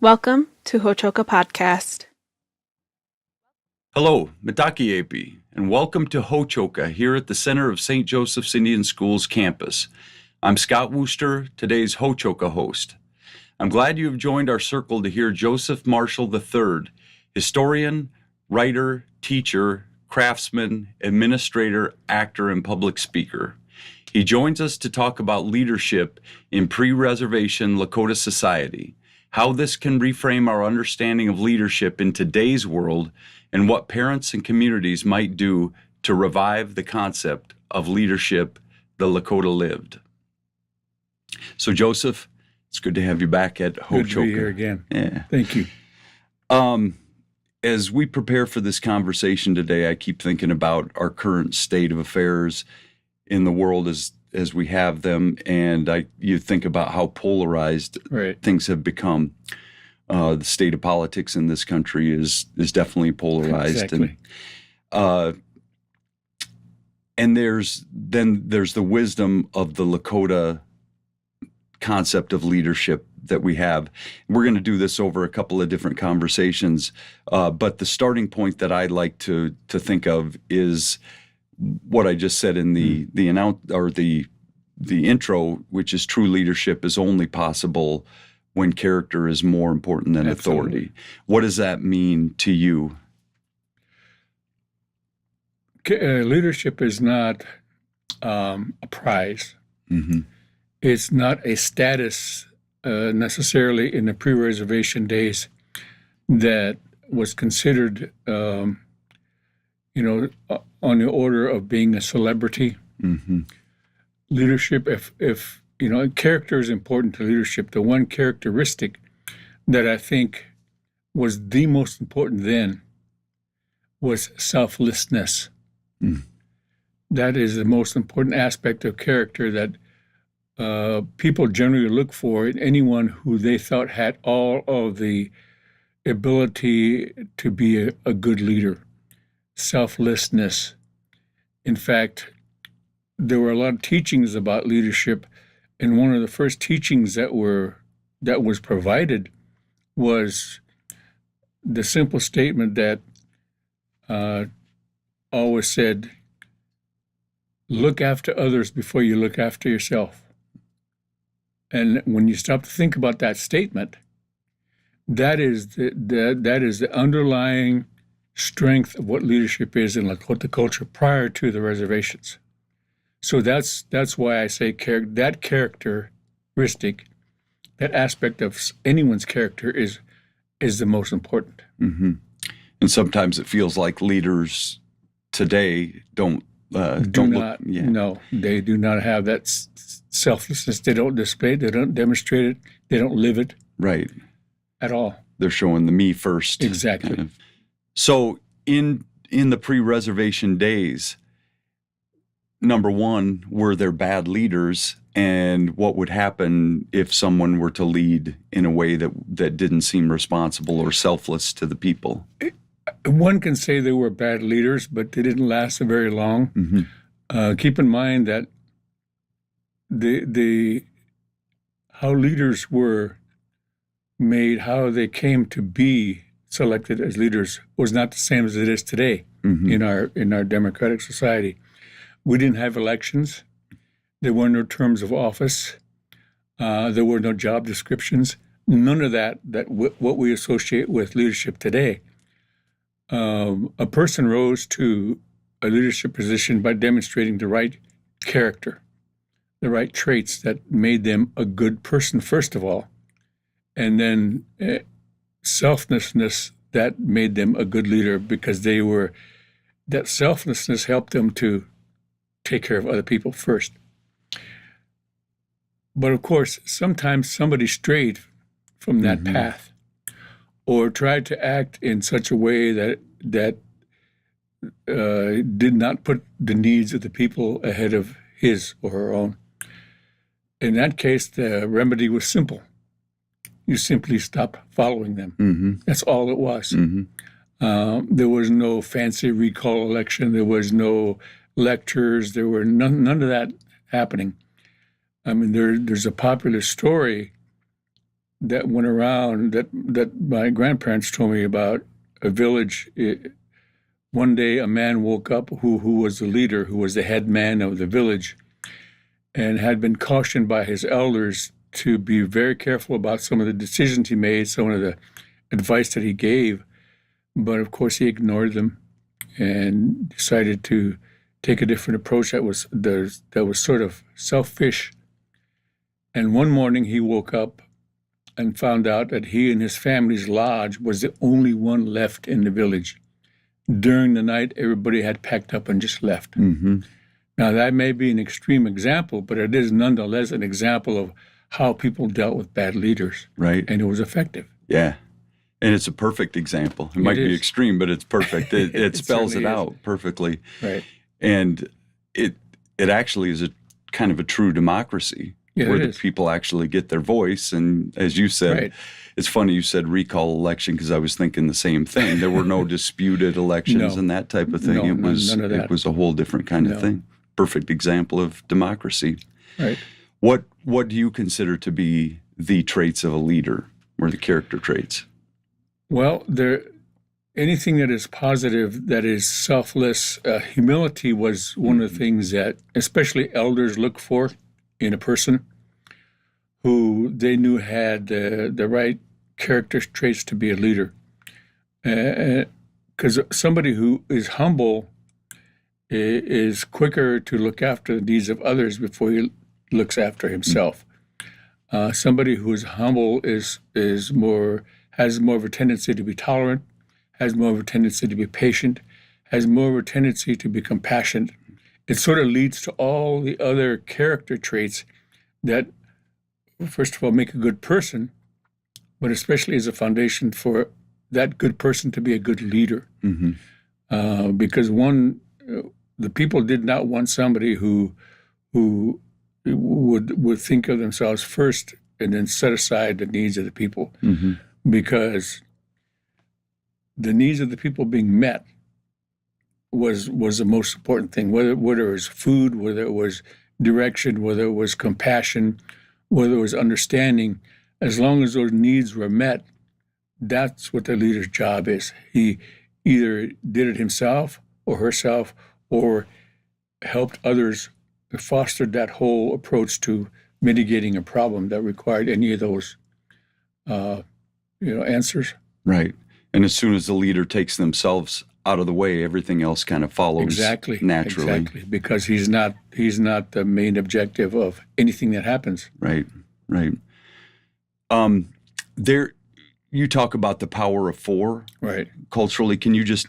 Welcome to Hochoka Podcast. Hello, Mitakiyepi, and welcome to Hochoka here at the center of St. Joseph's Indian School's campus. I'm Scott Wooster, today's Hochoka host. I'm glad you have joined our circle to hear Joseph Marshall III, historian, writer, teacher, craftsman, administrator, actor, and public speaker. He joins us to talk about leadership in pre-reservation Lakota society, how this can reframe our understanding of leadership in today's world, and what parents and communities might do to revive the concept of leadership the Lakota lived. So, Joseph, it's good to have you back at Hochoka. Good to be here again. Yeah. Thank you. As we prepare for this conversation today, I keep thinking about our current state of affairs in the world as we have them, and you think about how polarized things have become. The state of politics in this country is definitely polarized. Exactly. And there's the wisdom of the Lakota concept of leadership that we have. We're going to do this over a couple of different conversations, but the starting point that I like to think of is what I just said in the intro, which is true leadership is only possible when character is more important than authority. What does that mean to you? Leadership is not a prize. Mm-hmm. It's not a status necessarily in the pre-reservation days that was considered, on the order of being a celebrity. Mm-hmm. Leadership, if character is important to leadership. The one characteristic that I think was the most important then was selflessness. Mm. That is the most important aspect of character that people generally look for in anyone who they thought had all of the ability to be a good leader. Selflessness. In fact, there were a lot of teachings about leadership, and one of the first teachings that was provided was the simple statement that always said, "Look after others before you look after yourself." And when you stop to think about that statement, that is the underlying strength of what leadership is in Lakota culture prior to the reservations. So that's why I say that characteristic, that aspect of anyone's character is the most important. Mm-hmm. And sometimes it feels like leaders today don't look. Yeah. No, they do not have that selflessness. They don't display it. They don't demonstrate it. They don't live it. Right. At all. They're showing the me first. Exactly. Kind of. So in the pre-reservation days, number one, were there bad leaders, and what would happen if someone were to lead in a way that didn't seem responsible or selfless to the people? One can say they were bad leaders, but they didn't last very long. Mm-hmm. Keep in mind that how leaders were made, how they came to be selected as leaders was not the same as it is today. Mm-hmm. in our democratic society. We didn't have elections. There were no terms of office. There were no job descriptions. None of that what we associate with leadership today. A person rose to a leadership position by demonstrating the right character, the right traits that made them a good person, first of all, and then selflessness that made them a good leader because that selflessness helped them to take care of other people first. But of course, sometimes somebody strayed from that Mm-hmm. path or tried to act in such a way that did not put the needs of the people ahead of his or her own. In that case, the remedy was simple. You simply stop following them. Mm-hmm. That's all it was. Mm-hmm. There was no fancy recall election. There was no lectures. There were none of that happening. I mean, there's a popular story that went around that my grandparents told me about a village. One day, a man woke up who was the leader, who was the head man of the village, and had been cautioned by his elders to be very careful about some of the decisions he made, some of the advice that he gave. But of course, he ignored them and decided to take a different approach that was sort of selfish. And one morning, he woke up and found out that he and his family's lodge was the only one left in the village. During the night, everybody had packed up and just left. Mm-hmm. Now, that may be an extreme example, but it is nonetheless an example of how people dealt with bad leaders. Right. And it was effective. Yeah. And it's a perfect example. It might be extreme, but it's perfect. It spells it out perfectly. Right. And it actually is a kind of a true democracy. Yeah, where the people actually get their voice. And as you said, It's funny you said recall election because I was thinking the same thing. There were no disputed elections and that type of thing. No, none of that. It was a whole different kind of thing. Perfect example of democracy. Right. What do you consider to be the traits of a leader or the character traits? Well, anything that is positive, that is selfless, humility was one of the things that especially elders look for in a person who they knew had the right character traits to be a leader. Because somebody who is humble is quicker to look after the needs of others before he looks after himself. Somebody who is humble has more of a tendency to be tolerant, has more of a tendency to be patient, has more of a tendency to be compassionate. It sort of leads to all the other character traits that, first of all, make a good person, but especially as a foundation for that good person to be a good leader. Mm-hmm. Because the people did not want somebody who would think of themselves first and then set aside the needs of the people. Mm-hmm. Because the needs of the people being met was the most important thing, whether it was food, whether it was direction, whether it was compassion, whether it was understanding. As long as those needs were met, that's what the leader's job is. He either did it himself or herself or helped others, fostered that whole approach to mitigating a problem that required any of those answers. Right. And as soon as the leader takes themselves out of the way, everything else kind of follows naturally. Exactly, because he's not the main objective of anything that happens. Right. You talk about the power of four. Right. Culturally, can you just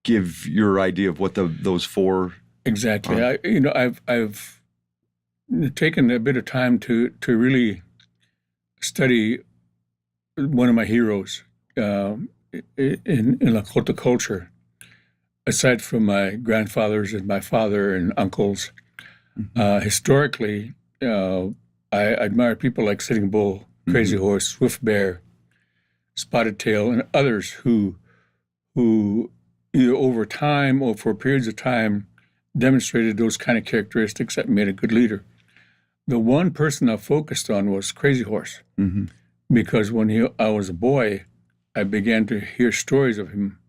give your idea of what those four? Exactly. I've taken a bit of time to really study one of my heroes in Lakota culture, aside from my grandfathers and my father and uncles. Historically, I admire people like Sitting Bull, Crazy Horse, Swift Bear, Spotted Tail, and others who either over time or for periods of time demonstrated those kind of characteristics that made a good leader. The one person I focused on was Crazy Horse, because when I was a boy, I began to hear stories of him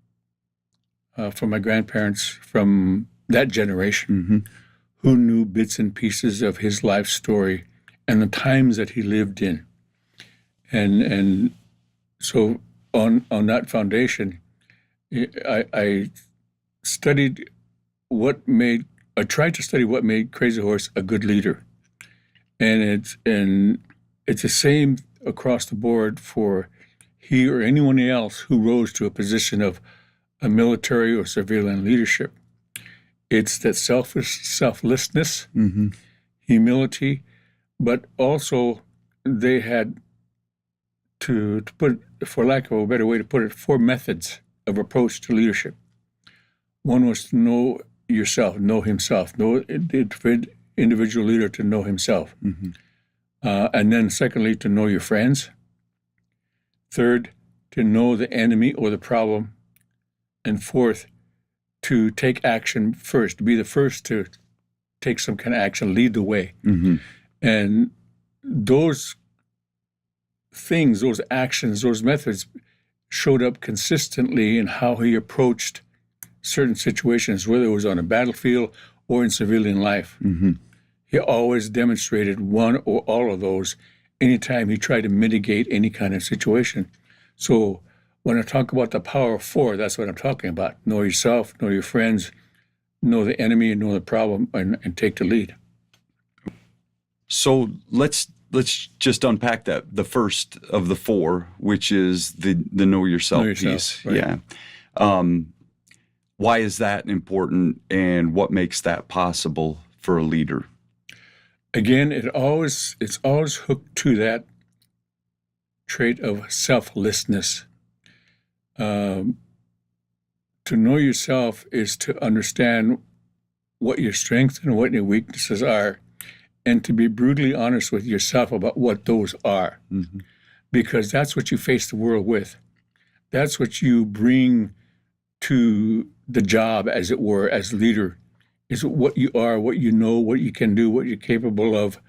from my grandparents from that generation, who knew bits and pieces of his life story and the times that he lived in. And so on that foundation, I tried to study what made Crazy Horse a good leader. And it's the same across the board for he or anyone else who rose to a position of a military or civilian leadership. It's that selflessness, humility, but also they had to put, for lack of a better way to put it, 4 methods of approach to leadership. One was to know yourself, know himself, know the individual leader to know himself. And then secondly, to know your friends. Third, to know the enemy or the problem. And fourth, to take action first, to be the first to take some kind of action, lead the way. And those things, those actions, those methods showed up consistently in how he approached certain situations, whether it was on a battlefield or in civilian life. Mm-hmm. He always demonstrated one or all of those anytime he tried to mitigate any kind of situation. So when I talk about the power of four, that's what I'm talking about. Know yourself, know your friends, know the enemy, and know the problem, and take the lead. So let's just unpack that. The first of the four, which is the know yourself piece. Right. Yeah. Why is that important, and what makes that possible for a leader? Again, it's always hooked to that trait of selflessness. To know yourself is to understand what your strengths and what your weaknesses are, and to be brutally honest with yourself about what those are. Mm-hmm. Because that's what you face the world with. That's what you bring to the job, as it were, as leader, is what you are, what you know, what you can do, what you're capable of,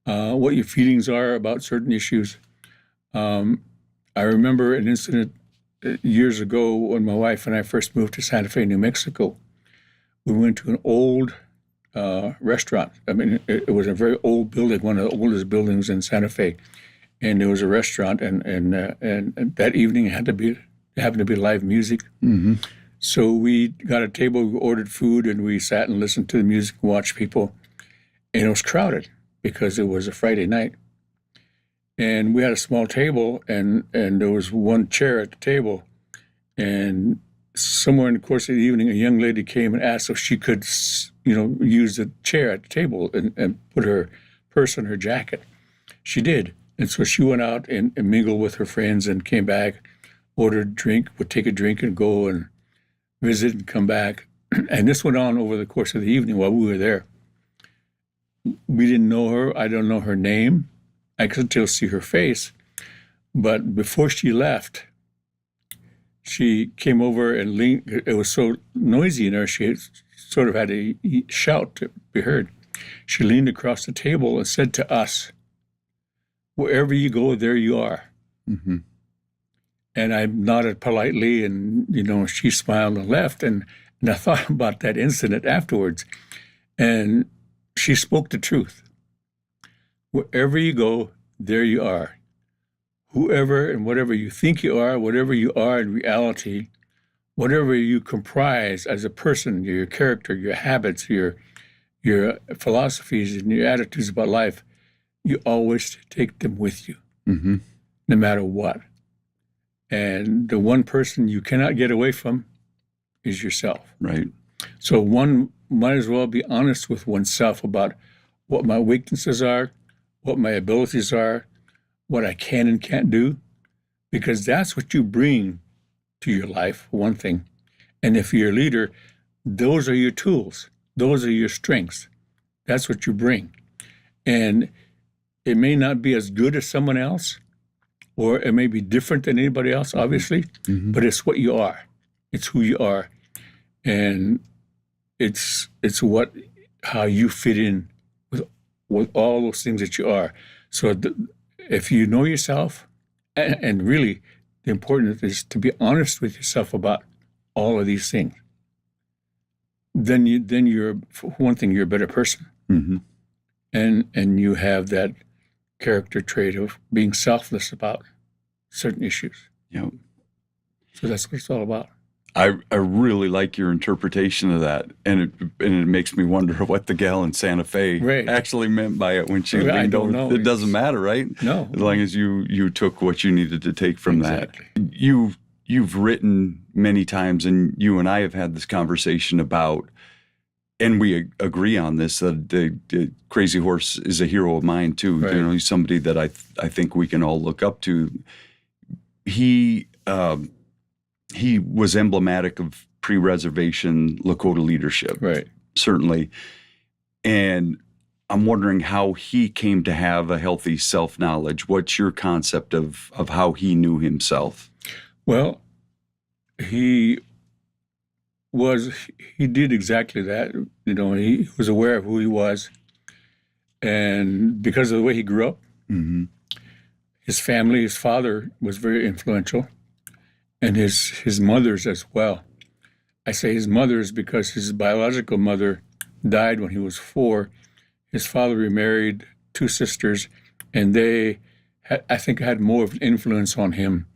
what your feelings are about certain issues. I remember an incident years ago when my wife and I first moved to Santa Fe, New Mexico. We went to an old restaurant. I mean, it was a very old building, one of the oldest buildings in Santa Fe, and there was a restaurant. And that evening happened to be live music. Mm-hmm. So we got a table, we ordered food, and we sat and listened to the music and watched people. And it was crowded because it was a Friday night. And we had a small table, and there was one chair at the table. And somewhere in the course of the evening, a young lady came and asked if she could, use the chair at the table and put her purse in her jacket. She did. And so she went out and mingled with her friends and came back, ordered a drink, would take a drink and go and visit and come back. And this went on over the course of the evening while we were there. We didn't know her. I don't know her name. I could still see her face. But before she left, she came over and leaned. It was so noisy in there, she sort of had to shout to be heard. She leaned across the table and said to us, "Wherever you go, there you are." Mm-hmm. And I nodded politely, and, she smiled and left. And I thought about that incident afterwards. And she spoke the truth. Wherever you go, there you are. Whoever and whatever you think you are, whatever you are in reality, whatever you comprise as a person, your character, your habits, your philosophies and your attitudes about life, you always take them with you, Mm-hmm. no matter what. And the one person you cannot get away from is yourself. Right. So one might as well be honest with oneself about what my weaknesses are, what my abilities are, what I can and can't do, because that's what you bring to your life, one thing. And if you're a leader, those are your tools. Those are your strengths. That's what you bring. And it may not be as good as someone else, or it may be different than anybody else, obviously, Mm-hmm. but it's what you are. It's who you are. And it's how you fit in with all those things that you are. So if you know yourself, and really the important is to be honest with yourself about all of these things, then you're, for one thing, you're a better person. Mm-hmm. And you have that character trait of being selfless about certain issues. Yep. So that's what it's all about. I really like your interpretation of that, and it makes me wonder what the gal in Santa Fe Right. actually meant by it when she I leaned don't over. know. It doesn't matter, right? No. As long as you took what you needed to take from Exactly. that. You've written many times, and you and I have had this conversation about, and we agree on this, that the Crazy Horse is a hero of mine too. Right. He's somebody that I think we can all look up to. He was emblematic of pre-reservation Lakota leadership, Right. certainly. And I'm wondering how he came to have a healthy self-knowledge. What's your concept of how he knew himself? Well, he did exactly that. He was aware of who he was. And because of the way he grew up, Mm-hmm. His family, his father was very influential, and his mother's as well. I say his mother's because his biological mother died when he was 4. His father remarried 2 sisters, and they, I think, had more of an influence on him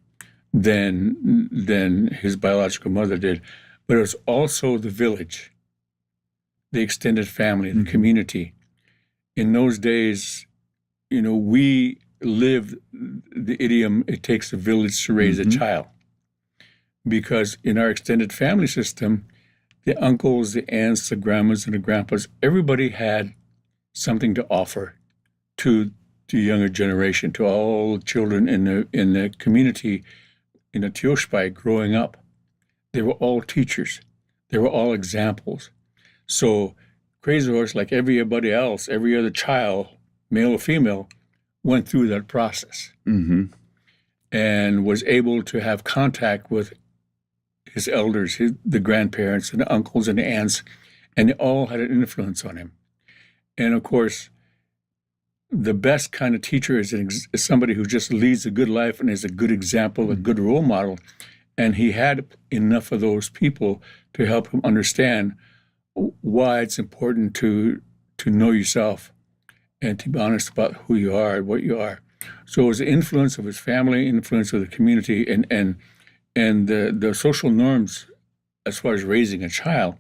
than his biological mother did. But it was also the village, the extended family, the community. In those days, we lived the idiom, it takes a village to raise a child. Because in our extended family system, the uncles, the aunts, the grandmas, and the grandpas, everybody had something to offer to the younger generation, to all the children in the community, in the Tioshpai growing up. They were all teachers. They were all examples. So Crazy Horse, like everybody else, every other child, male or female, went through that process and was able to have contact with his elders, the grandparents and the uncles and the aunts, and they all had an influence on him. And of course, the best kind of teacher is somebody who just leads a good life and is a good example, a good role model. And he had enough of those people to help him understand why it's important to know yourself and to be honest about who you are and what you are. So it was the influence of his family, influence of the community, and the social norms as far as raising a child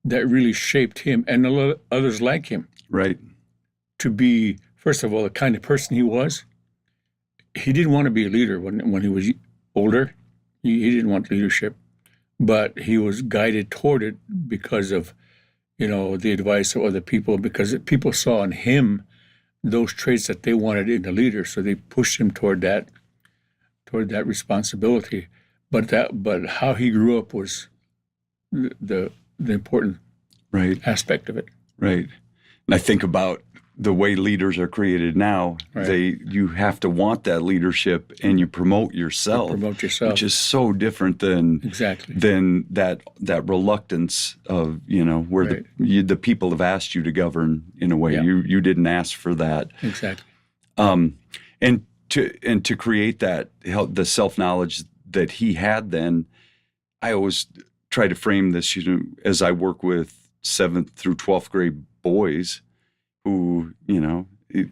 that really shaped him and a lot of others like him. Right. To be, first of all, the kind of person he was. He didn't want to be a leader when he was older. He didn't want leadership, but he was guided toward it because of, the advice of other people, because people saw in him those traits that they wanted in a leader, so they pushed him toward that responsibility. But how he grew up was the important aspect of it. Right. And I think about the way leaders are created now. Right. You have to want that leadership, and you promote yourself. Which is so different than that reluctance of where the people have asked you to govern in a way you didn't ask for that. Exactly. And to create that, the self-knowledge that he had then, I always try to frame this, as I work with 7th through 12th grade boys who,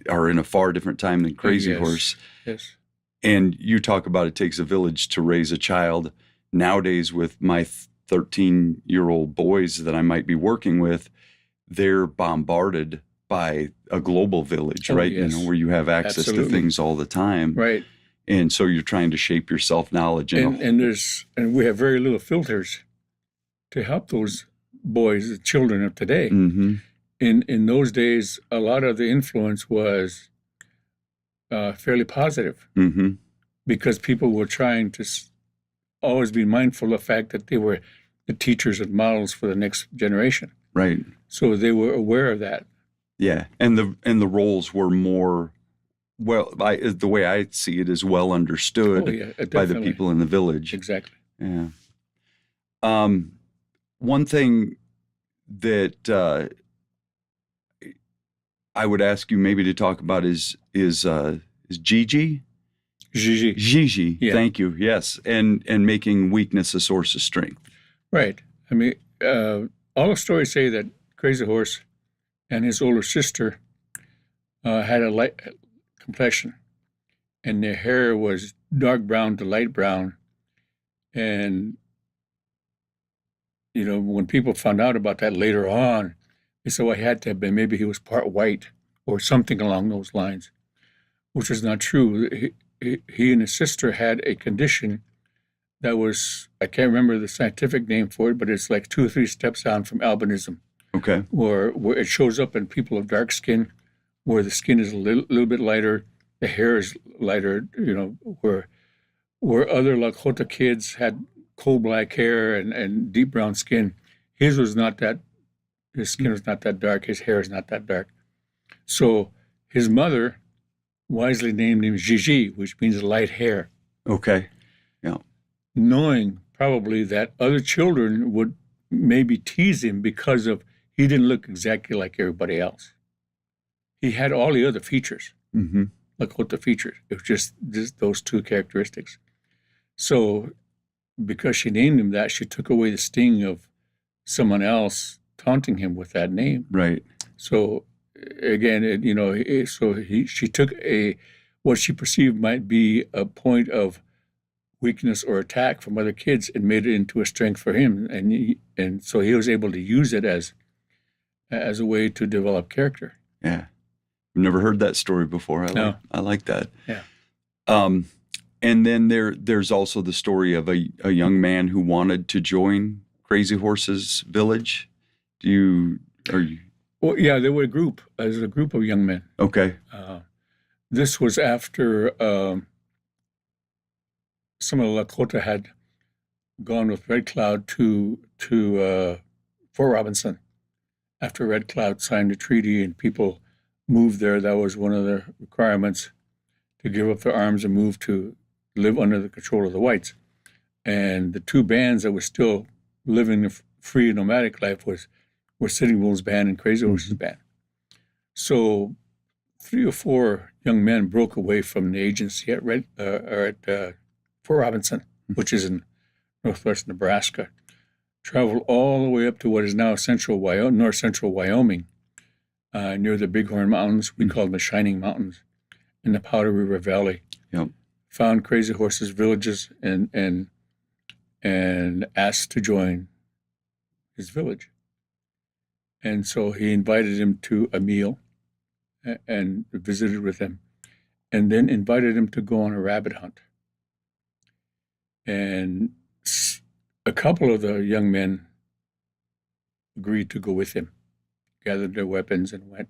are in a far different time than Crazy Horse. Yes. And you talk about it takes a village to raise a child. Nowadays, with my 13-year-old boys that I might be working with, they're bombarded by a global village, right? Yes. Where you have access to things all the time. Right. And so you're trying to shape your self-knowledge. And we have very little filters to help those boys, the children of today. Mm-hmm. In those days, a lot of the influence was fairly positive because people were trying to always be mindful of the fact that they were the teachers and models for the next generation. Right. So they were aware of that. Yeah, and the roles were more, the way I see it, is well understood by the people in the village. Exactly. Yeah. One thing that I would ask you maybe to talk about is Gigi? Gigi. Yeah. Thank you. Yes, and making weakness a source of strength. Right. I mean, all the stories say that Crazy Horse and his older sister had a light complexion, and their hair was dark brown to light brown. And, when people found out about that later on, they said, well, he had to have been, maybe he was part white or something along those lines, which is not true. He and his sister had a condition that was, I can't remember the scientific name for it, but it's like 2 or 3 steps down from albinism. Okay. Where it shows up in people of dark skin, where the skin is a little bit lighter, the hair is lighter, where other Lakota kids had coal black hair and deep brown skin. His was not that. His skin was not that dark. His hair is not that dark. So his mother wisely named him Gigi, which means light hair. Okay. Yeah. Knowing probably that other children would maybe tease him because of he didn't look exactly like everybody else. He had all the other features, Lakota features. It was just those two characteristics. So because she named him that, she took away the sting of someone else taunting him with that name. Right. So again, she took what she perceived might be a point of weakness or attack from other kids and made it into a strength for him, and so he was able to use it as a way to develop character. Yeah, I've never heard that story before. I like that. Yeah. And then there's also the story of a young man who wanted to join Crazy Horse's village. Well, yeah, there were a group. There's a group of young men. Okay. This was after some of the Lakota had gone with Red Cloud to Fort Robinson. After Red Cloud signed a treaty and people moved there, that was one of the requirements, to give up their arms and move to live under the control of the whites. And the two bands that were still living a free nomadic life were Sitting Bull's band and Crazy Horse's band. So 3 or 4 young men broke away from the agency at Fort Robinson, which is in northwest Nebraska, traveled all the way up to what is now north central Wyoming, near the Bighorn Mountains. We call them the Shining Mountains, in the Powder River Valley. Yep. Found Crazy Horse's villages and asked to join his village. And so he invited him to a meal and visited with him, and then invited him to go on a rabbit hunt. And a couple of the young men agreed to go with him, gathered their weapons and went.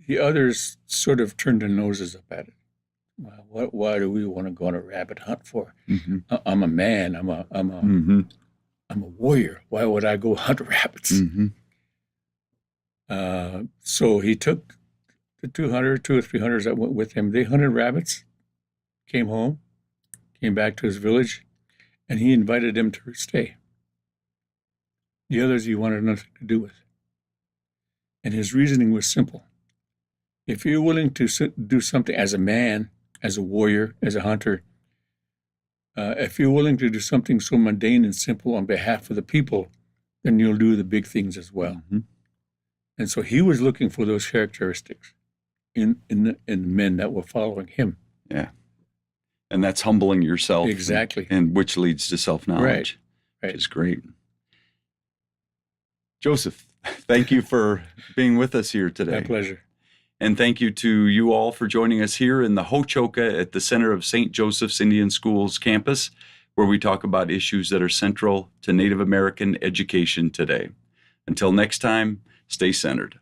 The others sort of turned their noses up at it. Well, why do we want to go on a rabbit hunt for? Mm-hmm. I'm a man. I'm a warrior. Why would I go hunt rabbits? Mm-hmm. So he took the 2 or 3 hunters that went with him. They hunted rabbits, came home, came back to his village, and he invited them to stay. The others he wanted nothing to do with. And his reasoning was simple. If you're willing to do something as a man, as a warrior, as a hunter, if you're willing to do something so mundane and simple on behalf of the people, then you'll do the big things as well. Mm-hmm. And so he was looking for those characteristics in the men that were following him. Yeah. And that's humbling yourself. Exactly. And which leads to self-knowledge, right. Which is great. Joseph, thank you for being with us here today. My pleasure. And thank you to you all for joining us here in the Ho-Chokeh at the center of St. Joseph's Indian Schools campus, where we talk about issues that are central to Native American education today. Until next time, stay centered.